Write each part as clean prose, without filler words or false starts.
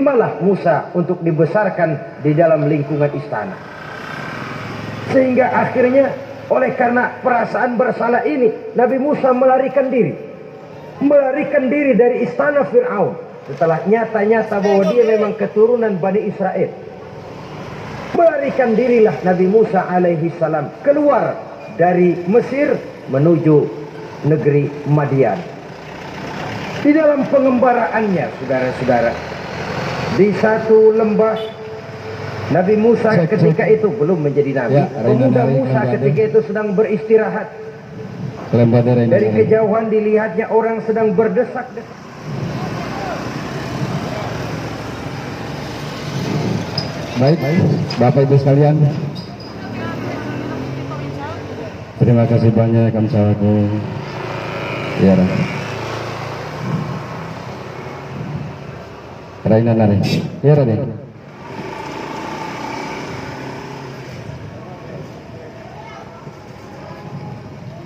malah Musa untuk dibesarkan di dalam lingkungan istana. Sehingga akhirnya oleh karena perasaan bersalah ini, Nabi Musa melarikan diri dari istana Fir'aun setelah nyata-nyata bahwa dia memang keturunan Bani Israel. Melarikan dirilah Nabi Musa alaihi salam keluar dari Mesir menuju negeri Madian. Di dalam pengembaraannya, saudara-saudara, di satu lembah, Nabi Musa ketika itu belum menjadi nabi. Pemuda Musa ketika itu sedang beristirahat. Dari kejauhan dilihatnya orang sedang berdesak-desak. Baik, Bapak Ibu sekalian, terima kasih banyak kamsawaku. Ya, Raina nari. Ya, Raina.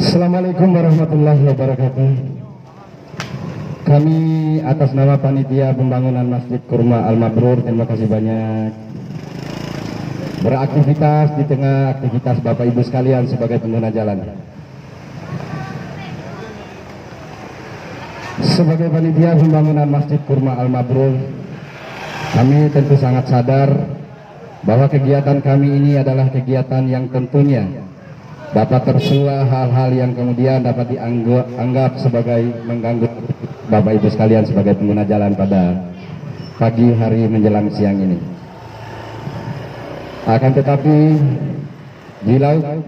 Assalamualaikum warahmatullahi wabarakatuh. Kami atas nama Panitia Pembangunan Masjid Kurma Al-Mabrur, terima kasih banyak beraktivitas di tengah aktivitas Bapak Ibu sekalian sebagai pengguna jalan. Sebagai Panitia Pembangunan Masjid Kurma Al-Mabrur, kami tentu sangat sadar bahwa kegiatan kami ini adalah kegiatan yang tentunya dapat tersuah hal-hal yang kemudian dapat dianggap sebagai mengganggu Bapak Ibu sekalian sebagai pengguna jalan pada pagi hari menjelang siang ini. Akan tetapi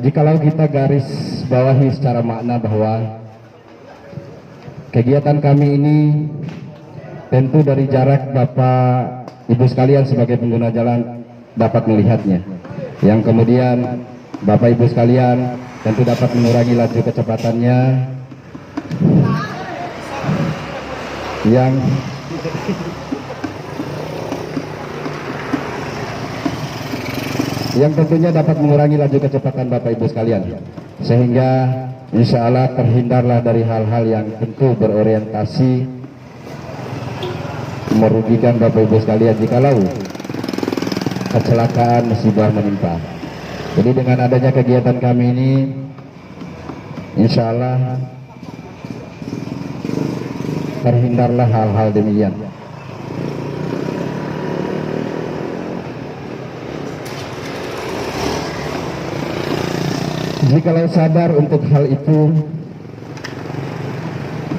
jikalau kita garis bawahi secara makna bahwa kegiatan kami ini tentu dari jarak Bapak Ibu sekalian sebagai pengguna jalan dapat melihatnya, yang kemudian Bapak Ibu sekalian tentu dapat mengurangi laju kecepatannya, yang tentunya dapat mengurangi laju kecepatan Bapak Ibu sekalian, sehingga insya Allah terhindarlah dari hal-hal yang tentu berorientasi merugikan Bapak Ibu sekalian jikalau kecelakaan musibah menimpa. Jadi dengan adanya kegiatan kami ini, insya Allah terhindarlah hal-hal demikian. Jikalau sadar untuk hal itu,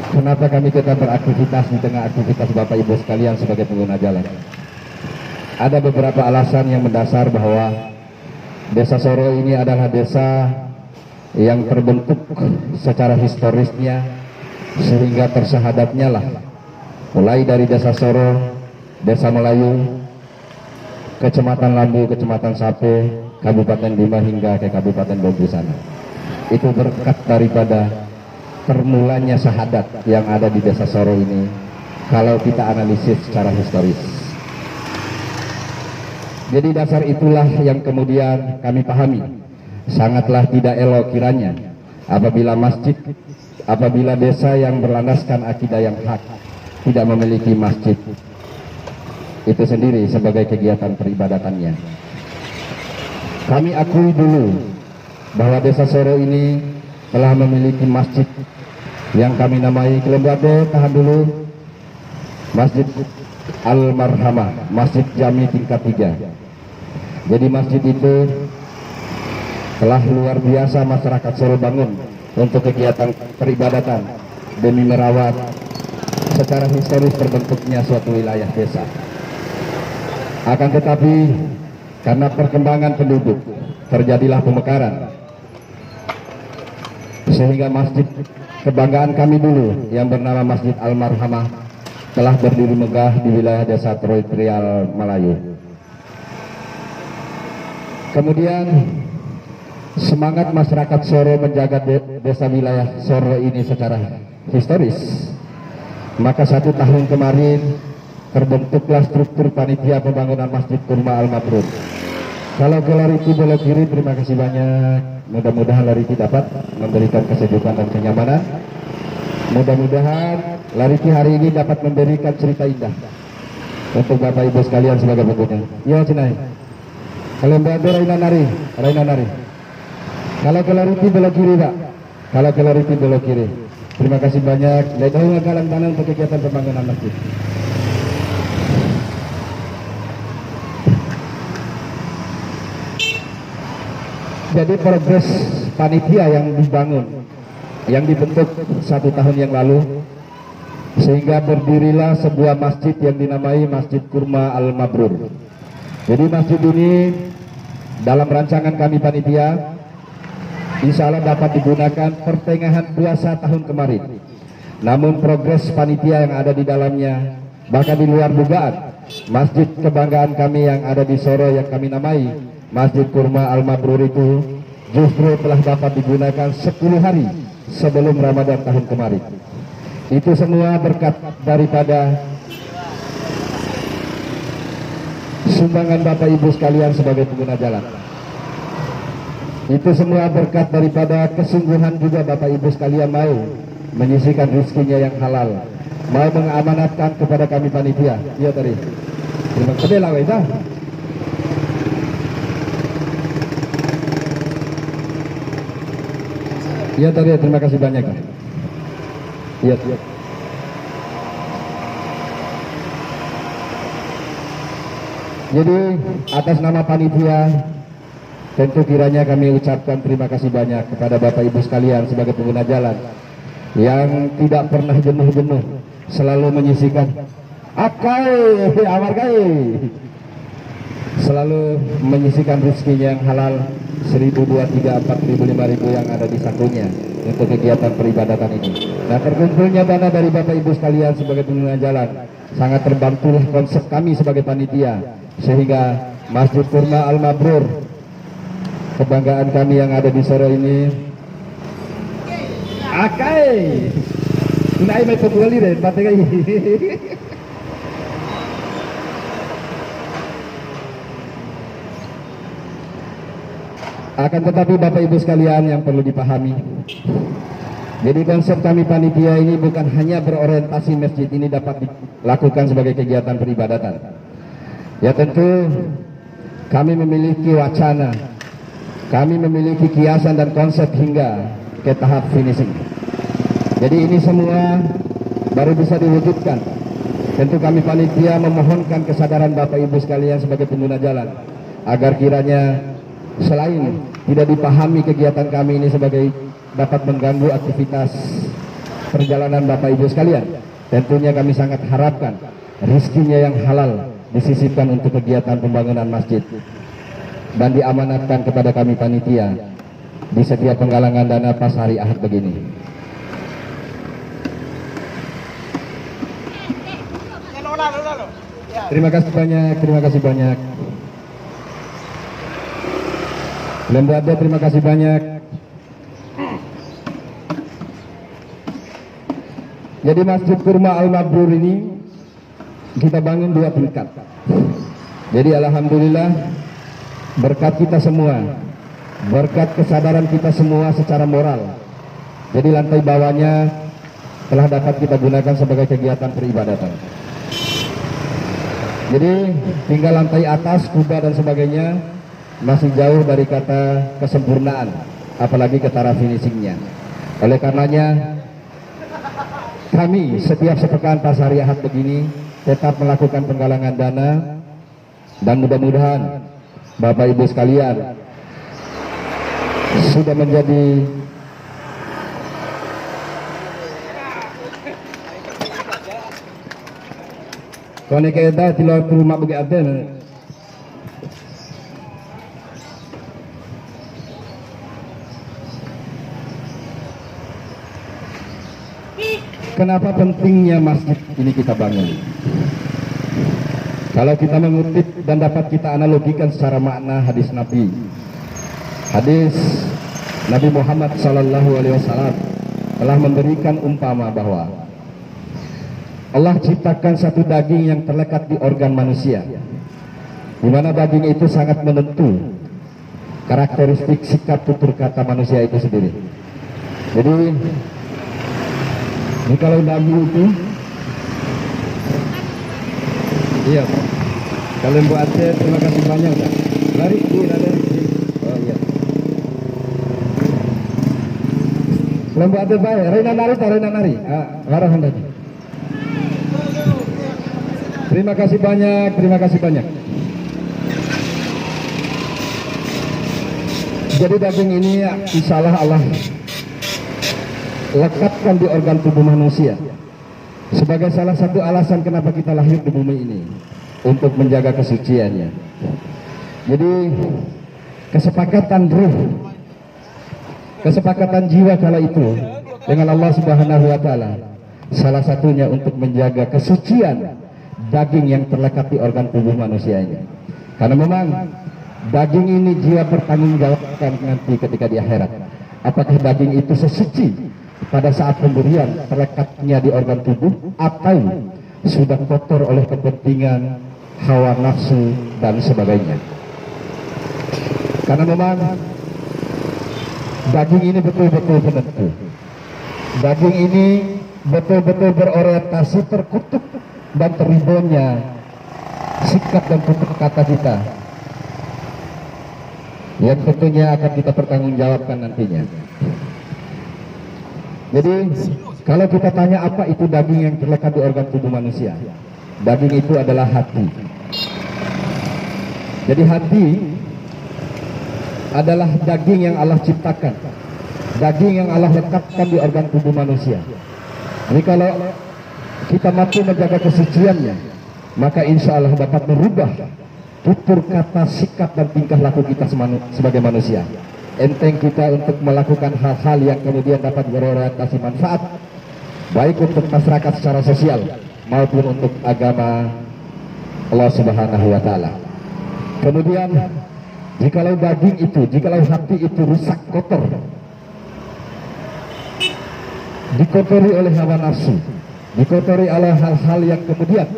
kenapa kami tetap beraktivitas di tengah aktivitas Bapak Ibu sekalian sebagai pengguna jalan? Ada beberapa alasan yang mendasar bahwa Desa Soro ini adalah desa yang terbentuk secara historisnya sehingga tersahadatnya lah, mulai dari Desa Soro, Desa Melayu, Kecamatan Lambu, Kecamatan Sape, Kabupaten Bima hingga ke Kabupaten Bobu sana. Itu berkat daripada permulanya sahadat yang ada di Desa Soro ini kalau kita analisis secara historis. Jadi dasar itulah yang kemudian kami pahami sangatlah tidak elok kiranya apabila desa yang berlandaskan akidah yang hak tidak memiliki masjid itu sendiri sebagai kegiatan peribadatannya. Kami akui dulu bahwa Desa Soro ini telah memiliki masjid yang kami namai Kelembade, tahan dulu, Masjid Al-Marhamah, Masjid Jami tingkat 3. Jadi masjid itu telah luar biasa masyarakat Soro bangun untuk kegiatan peribadatan demi merawat secara historis terbentuknya suatu wilayah desa. Akan tetapi karena perkembangan penduduk terjadilah pemekaran, sehingga masjid kebanggaan kami dulu yang bernama Masjid Al-Marhamah telah berdiri megah di wilayah Desa Teritorial Melayu. Kemudian semangat masyarakat Soro menjaga desa wilayah Soro ini secara historis, maka 1 tahun kemarin terbentuklah struktur Panitia Pembangunan Masjid Kurma Al-Mabrur. Kalau ke Lariti boleh kiri, terima kasih banyak. Mudah-mudahan Lariti dapat memberikan kesejukan dan kenyamanan. Mudah-mudahan Lariti hari ini dapat memberikan cerita indah untuk Bapak Ibu sekalian sebagai berikutnya. Ya Cinai. Kalau berada Raina Nari. Kalau clarity belok kiri Pak. Kalau clarity belok kiri. Terima kasih banyak. Ledahu galang tanah untuk kegiatan pembangunan masjid. Jadi progres panitia yang dibangun, yang dibentuk 1 tahun yang lalu, sehingga berdirilah sebuah masjid yang dinamai Masjid Kurma Al-Mabrur. Jadi masjid ini dalam rancangan kami panitia, insya Allah dapat digunakan pertengahan puasa tahun kemarin. Namun progres panitia yang ada di dalamnya, bahkan di luar dugaan, masjid kebanggaan kami yang ada di Soro yang kami namai Masjid Kurma Al-Mabrur itu justru telah dapat digunakan 10 hari sebelum Ramadan tahun kemarin. Itu semua berkat daripada sumbangan Bapak Ibu sekalian sebagai pengguna jalan. Itu semua berkat daripada kesungguhan juga Bapak Ibu sekalian mau menyisihkan rezekinya yang halal, mau mengamanatkan kepada kami panitia. Iya tadi. Terima kasih lah Waita. Iya tadi, terima kasih banyak. Iya. Jadi atas nama panitia tentu kiranya kami ucapkan terima kasih banyak kepada Bapak Ibu sekalian sebagai pengguna jalan yang tidak pernah jenuh-jenuh selalu menyisihkan selalu menyisihkan rezekinya yang halal 1.000, 2.000, 3.000, 4.000, 5.000 yang ada di sakunya untuk kegiatan peribadatan ini. Nah, terkumpulnya dana dari Bapak Ibu sekalian sebagai pengguna jalan sangat terbantulah konsep kami sebagai panitia, sehingga Masjid Kurma Al-Mabrur kebanggaan kami yang ada di Soro ini naik mai pekuali deh baterai. Akan tetapi Bapak Ibu sekalian yang perlu dipahami, jadi konsep kami panitia ini bukan hanya berorientasi masjid ini dapat dilakukan sebagai kegiatan peribadatan. Ya tentu kami memiliki wacana, kami memiliki kiasan dan konsep hingga ke tahap finishing. Jadi ini semua baru bisa diwujudkan. Tentu kami panitia memohonkan kesadaran Bapak Ibu sekalian sebagai pengguna jalan, agar kiranya selain tidak dipahami kegiatan kami ini sebagai dapat mengganggu aktivitas perjalanan Bapak Ibu sekalian, tentunya kami sangat harapkan rezekinya yang halal disisipkan untuk kegiatan pembangunan masjid dan diamanatkan kepada kami panitia di setiap penggalangan dana pas hari Ahad begini. Terima kasih banyak, terima kasih banyak. Lembaga, terima kasih banyak. Jadi Masjid Kurma Al-Mabrur ini kita bangun 2 tingkat. Jadi alhamdulillah berkat kita semua, berkat kesadaran kita semua secara moral. Jadi lantai bawahnya telah dapat kita gunakan sebagai kegiatan peribadatan. Jadi tinggal lantai atas, kuba dan sebagainya masih jauh dari kata kesempurnaan, apalagi ke taraf finishingnya. Oleh karenanya kami setiap sepekan pas hari Ahad begini tetap melakukan penggalangan dana, dan mudah-mudahan Bapak Ibu sekalian sudah menjadi konek kita di luar rumah begitu. Kenapa pentingnya masjid ini kita bangun? Kalau kita mengutip dan dapat kita analogikan secara makna hadis Nabi Muhammad SAW telah memberikan umpama bahwa Allah ciptakan satu daging yang terlekat di organ manusia, di mana daging itu sangat menentu karakteristik sikap tutur kata manusia itu sendiri. Jadi kalau daging itu Iya. Kalian buat Aceh, terima kasih banyak. Kak. Lari, Raden. Oh iya. Lembu Aceh baik. Reina nari. Warah hendak. Terima kasih banyak. Jadi daging ini ya, insya Allah lekatkan di organ tubuh manusia sebagai salah satu alasan kenapa kita lahir di bumi ini, untuk menjaga kesuciannya. Jadi kesepakatan ruh, kesepakatan jiwa kala itu dengan Allah Subhanahu wa taala, salah satunya untuk menjaga kesucian daging yang terlekat di organ tubuh manusia ini. Karena memang daging ini jiwa bertanggungjawabkan nanti ketika di akhirat. Apakah daging itu sesuci pada saat pemberian terlekatnya di organ tubuh, atau sudah kotor oleh kepentingan hawa nafsu dan sebagainya. Karena memang daging ini betul-betul penentu. Daging ini betul-betul berorientasi terkutuk dan teribonnya sikap dan tutur kata kita, yang tentunya akan kita pertanggungjawabkan nantinya. Jadi kalau kita tanya apa itu daging yang terlekat di organ tubuh manusia, daging itu adalah hati. Jadi hati adalah daging yang Allah ciptakan, daging yang Allah lekatkan di organ tubuh manusia. Jadi kalau kita mampu menjaga kesuciannya, maka insya Allah dapat merubah tutur kata, sikap dan tingkah laku kita sebagai manusia. Enteng kita untuk melakukan hal-hal yang kemudian dapat berorientasi manfaat, baik untuk masyarakat secara sosial maupun untuk agama Allah Subhanahu wa taala. Kemudian jikalau daging itu, jikalau hati itu rusak, kotor, dikotori oleh hawa nafsu, dikotori oleh hal-hal yang kemudian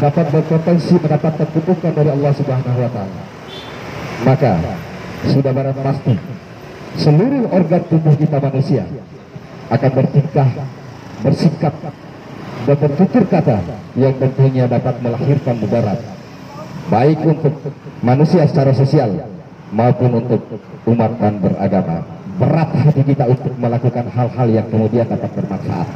dapat berpotensi mendapat kutukan dari Allah Subhanahu wa taala, maka sudah barang pasti seluruh organ tubuh kita manusia akan bertingkah, bersikap dan bertutur kata yang tentunya dapat melahirkan mudarat, baik untuk manusia secara sosial maupun untuk umat dan beragama. Berat hati kita untuk melakukan hal-hal yang kemudian dapat bermanfaat.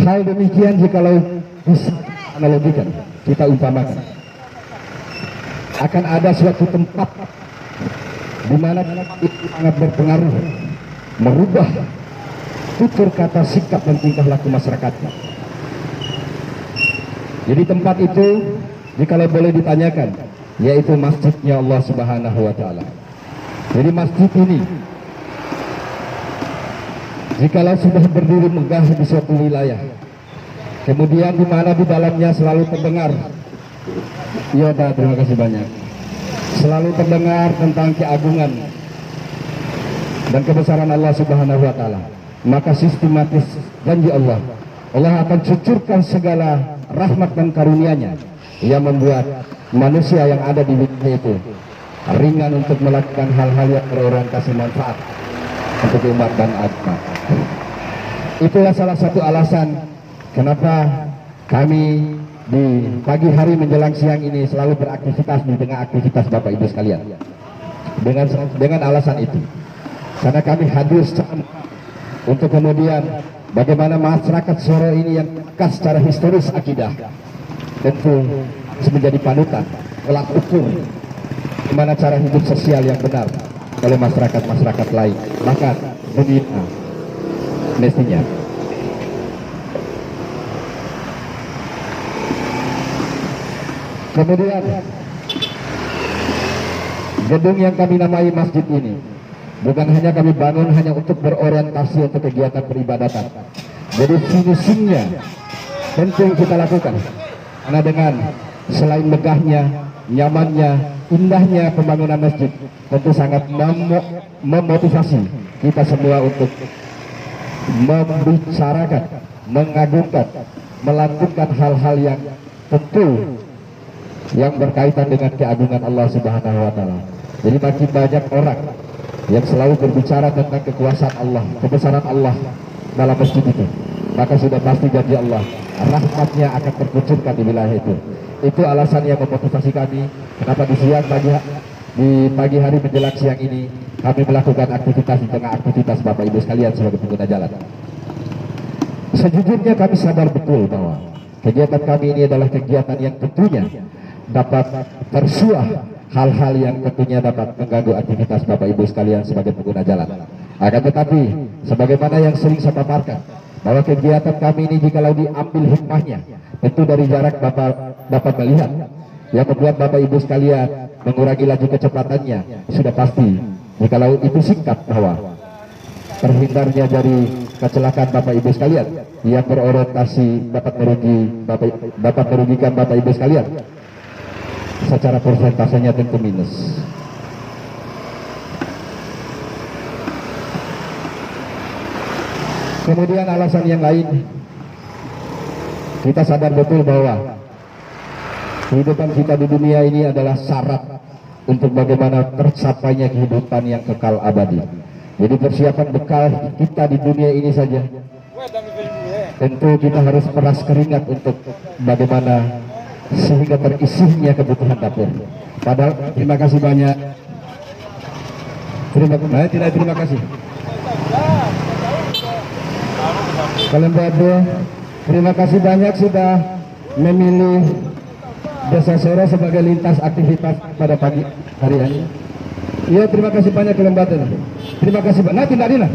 Hal demikian jikalau bisa analogikan, kita umpamakan, akan ada suatu tempat di mana itu sangat berpengaruh merubah tutur kata, sikap dan tingkah laku masyarakatnya. Jadi tempat itu jikalau boleh ditanyakan, yaitu masjidnya Allah Subhanahu wa taala. Jadi masjid ini jikalau sudah berdiri megah di suatu wilayah, kemudian di mana di dalamnya selalu terdengar, ya terima kasih banyak, selalu terdengar tentang keagungan dan kebesaran Allah Subhanahu wa taala, maka sistematis janji Allah akan cucurkan segala rahmat dan karunia-Nya yang membuat manusia yang ada di wilayah itu ringan untuk melakukan hal-hal yang berorientasi manfaat untuk umat dan agama. Itulah salah satu alasan kenapa kami di pagi hari menjelang siang ini selalu beraktivitas di tengah aktivitas Bapak Ibu sekalian. Dengan alasan itu, karena kami hadir untuk kemudian bagaimana masyarakat Soro ini yang khas secara historis akidah tentu menjadi panutan, tolak ukur bagaimana cara hidup sosial yang benar oleh masyarakat lain, maka dunia mestinya. Kemudian gedung yang kami namai masjid ini bukan hanya kami bangun hanya untuk berorientasi untuk kegiatan peribadatan. Jadi finishingnya tentu yang kita lakukan, karena dengan selain megahnya, nyamannya, indahnya pembangunan masjid, tentu sangat memotivasi kita semua untuk membicarakan, mengagungkan, melantunkan hal-hal yang tentu yang berkaitan dengan keagungan Allah Subhanahu wa taala. Jadi makin banyak orang yang selalu berbicara tentang kekuasaan Allah, kebesaran Allah, dalam masjid itu, maka sudah pasti janji Allah, rahmatnya akan terkucurkan di wilayah itu. Itu alasan yang memotivasi kami kenapa di pagi hari menjelang siang ini kami melakukan aktivitas di tengah aktivitas Bapak Ibu sekalian sebagai pengguna jalan. Sejujurnya kami sadar betul bahwa kegiatan kami ini adalah kegiatan yang tentunya dapat tersuah hal-hal yang tentunya dapat mengganggu aktivitas Bapak Ibu sekalian sebagai pengguna jalan. Akan tetapi, sebagaimana yang sering saya paparkan, bahwa kegiatan kami ini jikalau diambil hikmahnya, tentu dari jarak Bapak dapat melihat yang membuat Bapak Ibu sekalian mengurangi laju kecepatannya, sudah pasti jikalau itu sikap bahwa terhindarnya dari kecelakaan Bapak Ibu sekalian yang berorientasi dapat merugikan Bapak Ibu sekalian, secara persentasenya tentu minus. Kemudian alasan yang lain, kita sadar betul bahwa kehidupan kita di dunia ini adalah syarat untuk bagaimana tercapainya kehidupan yang kekal abadi. Jadi persiapan bekal kita di dunia ini saja, tentu kita harus peras keringat untuk bagaimana sehingga terisinya kebutuhan dapur. Padahal terima kasih banyak. Terima kasih. Kalian berdua, terima kasih banyak sudah memilih Desa Soro sebagai lintas aktivitas pada pagi hari ini. Iya, terima kasih banyak kalian berdua. Terima kasih banyak. Nah, tidak ada.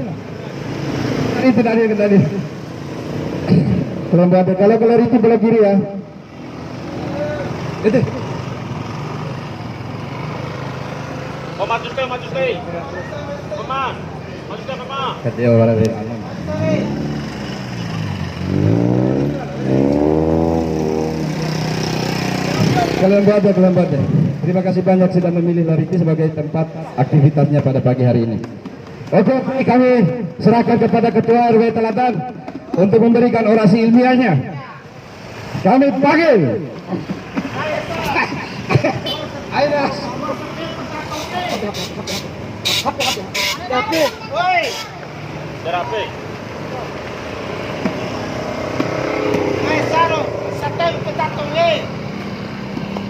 Kalian berdua, kalau itu belah kiri ya. Itu. Maju stay. Peman. Maju stay, Peman. Katanya orang dari alam. Kalian berdua. Terima kasih banyak sudah memilih Lariti sebagai tempat aktivitasnya pada pagi hari ini. Oke, kami serahkan kepada Ketua RW Teladan untuk memberikan orasi ilmiahnya. Kami panggil Ainas. Terapi.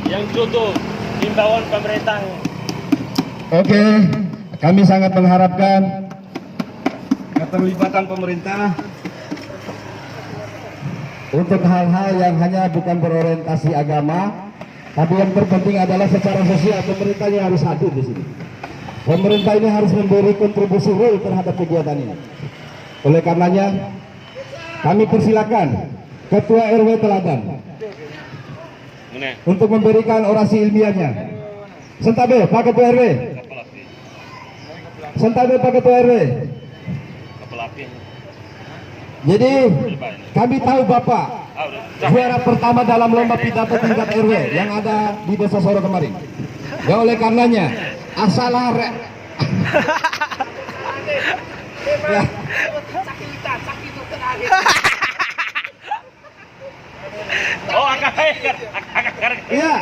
Yang tutup himbauan pemerintah. Oke, kami sangat mengharapkan keterlibatan pemerintah untuk hal-hal yang hanya bukan berorientasi agama, tapi yang terpenting adalah secara sosial. Pemerintahnya harus hadir di sini. Pemerintah ini harus memberi kontribusi real terhadap kegiatan ini. Oleh karenanya, kami persilakan Ketua RW Teladan untuk memberikan orasi ilmiahnya. Sentabe, Pak Ketua RW. Sentabe, Pak Ketua RW. Jadi kami tahu Bapak juara pertama dalam lomba pidato tingkat RW yang ada di Desa Soro kemarin. Ya, oleh karenanya asalah ya. Iya,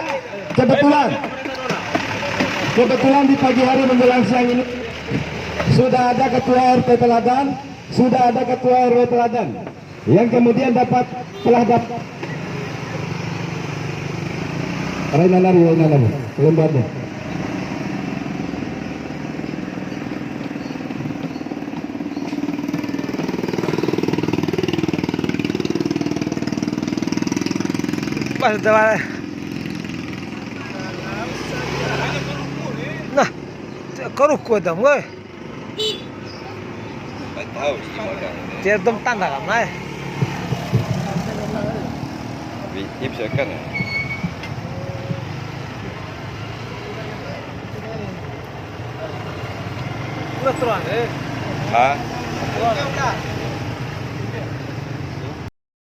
kebetulan di pagi hari menjelang siang ini sudah ada Ketua RT Teladan, sudah ada Ketua RW Teladan yang kemudian telah dapat Raina lari, lembaga. Nah, keruk dam gue. Tahu sih makan. Dia dom tanda kan, nah. Ini bisa kan? Udah tuan, Hah?